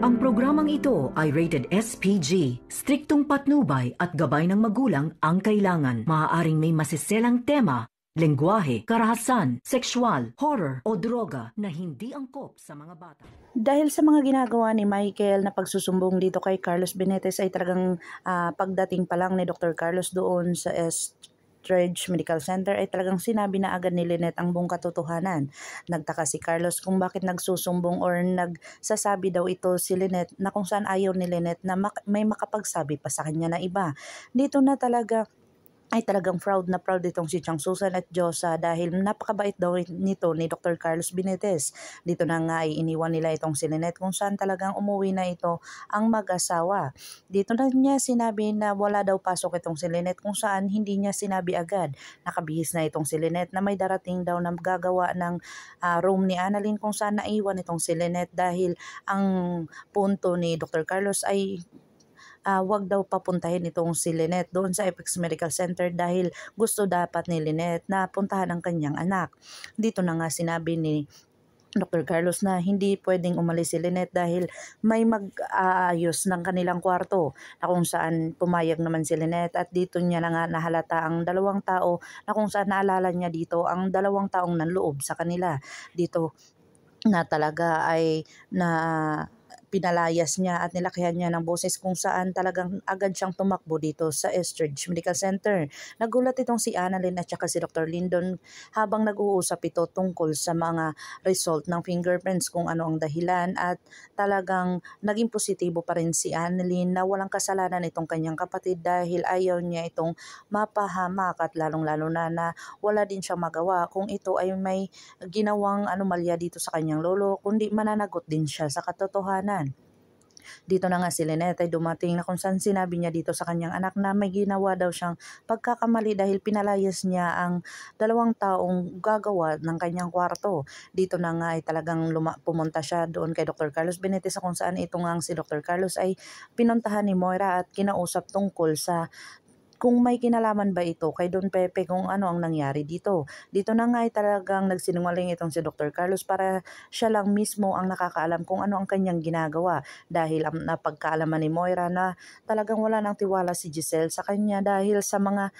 Ang programang ito ay rated SPG. Striktong patnubay at gabay ng magulang ang kailangan. Maaaring may masiselang tema, lengguwahe, karahasan, sexual, horror o droga na hindi angkop sa mga bata. Dahil sa mga ginagawa ni Michael na pagsusumbong dito kay Carlos Benitez ay talagang pagdating pa lang ni Dr. Carlos doon sa Estridge Medical Center ay talagang sinabi na agad ni Lynette ang buong katotohanan. Nagtaka si Carlos kung bakit nagsusumbong or nagsasabi daw ito si Lynette na kung saan ayaw ni Lynette na may makapagsabi pa sa kanya na iba. Dito na talaga ay talagang proud na proud itong si Chang Susan at Josa dahil napakabait daw nito ni Dr. Carlos Benitez. Dito na nga ay iniwan nila itong si Lynette kung saan talagang umuwi na ito ang mag-asawa. Dito na niya sinabi na wala daw pasok itong si Lynette kung saan hindi niya sinabi agad. Nakabihis na itong si Lynette na may darating daw na gagawa ng room ni Annalyn kung saan naiwan itong si Lynette dahil ang punto ni Dr. Carlos ay wag daw papuntahin itong si Lynette doon sa Apex Medical Center dahil gusto dapat ni Lynette na puntahan ang kanyang anak. Dito na nga sinabi ni Dr. Carlos na hindi pwedeng umalis si Lynette dahil may mag-aayos ng kanilang kwarto na kung saan pumayag naman si Lynette at dito niya na nga nahalata ang dalawang tao na kung saan naalala niya dito ang dalawang taong nanloob sa kanila. Dito na talaga ay na pinalayas niya at nilakihan niya ng boses kung saan talagang agad siyang tumakbo dito sa Estridge Medical Center. Nagulat itong si Annalyn at saka si Dr. Lyndon habang nag-uusap ito tungkol sa mga result ng fingerprints kung ano ang dahilan at talagang naging positibo pa rin si Annalyn na walang kasalanan itong kanyang kapatid dahil ayaw niya itong mapahamak at lalong-lalo na wala din siyang magawa kung ito ay may ginawang anomalya dito sa kanyang lolo kundi mananagot din siya sa katotohanan. Dito na nga si Lynette ay dumating na kung saan sinabi niya dito sa kanyang anak na may ginawa daw siyang pagkakamali dahil pinalayas niya ang dalawang taong gagawa ng kanyang kwarto. Dito na nga ay talagang pumunta siya doon kay Dr. Carlos Benitez kung saan ito nga si Dr. Carlos ay pinuntahan ni Moira at kinausap tungkol sa kung may kinalaman ba ito kay Don Pepe kung ano ang nangyari dito. Dito na nga ay talagang nagsinungaling itong si Dr. Carlos para siya lang mismo ang nakakaalam kung ano ang kanyang ginagawa dahil ang napagkaalaman ni Moira na talagang wala nang tiwala si Giselle sa kanya dahil sa mga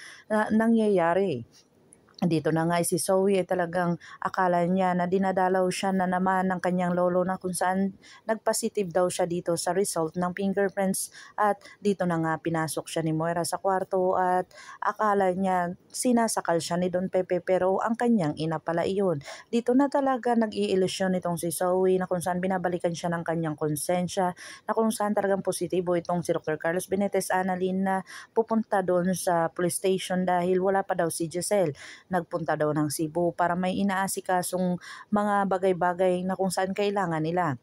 nangyayari. Dito na nga si Zoe ay talagang akala niya na dinadalaw siya na naman ng kanyang lolo na kung saan nagpositive daw siya dito sa result ng fingerprints at dito na nga pinasok siya ni Moira sa kwarto at akala niya sinasakal siya ni Don Pepe pero ang kanyang ina pala iyon. Dito na talaga nag-iilusyon itong si Zoe na kung saan binabalikan siya ng kanyang konsensya na kung saan talagang positibo itong si Dr. Carlos Benitez Annalyn na pupunta doon sa police station dahil wala pa daw si Giselle. Nagpunta daw ng Cebu para may inaasikasong mga bagay-bagay na kung saan kailangan nila.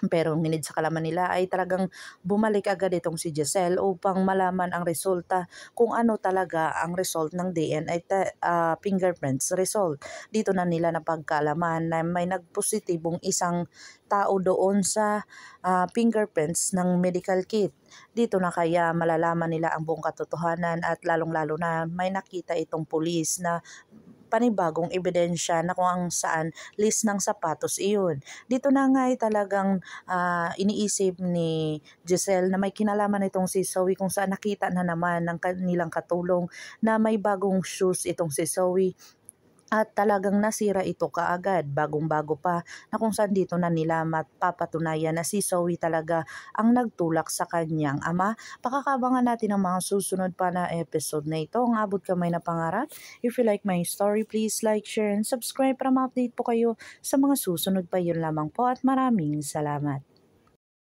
Pero minid sa kalaman nila ay talagang bumalik agad itong si Giselle upang malaman ang resulta kung ano talaga ang result ng DNA fingerprints result. Dito na nila napagkaalaman na may nagpositibong isang tao doon sa fingerprints ng medical kit. Dito na kaya malalaman nila ang buong katotohanan at lalong-lalo na may nakita itong pulis na panibagong ebidensya na kung saan list ng sapatos iyon. Dito na nga ay talagang iniisip ni Giselle na may kinalaman itong si Zoe kung saan nakita na naman ng kanilang katulong na may bagong shoes itong si Zoe. At talagang nasira ito kaagad, bagong-bago pa, na kung saan dito na nila mapapatunayan na si Zoe talaga ang nagtulak sa kanyang ama. Pakakabangan natin ang mga susunod pa na episode na ito. Ang abot kamay na pangarap. If you like my story, please like, share, and subscribe para ma-update po kayo sa mga susunod pa. Yun lamang po at maraming salamat.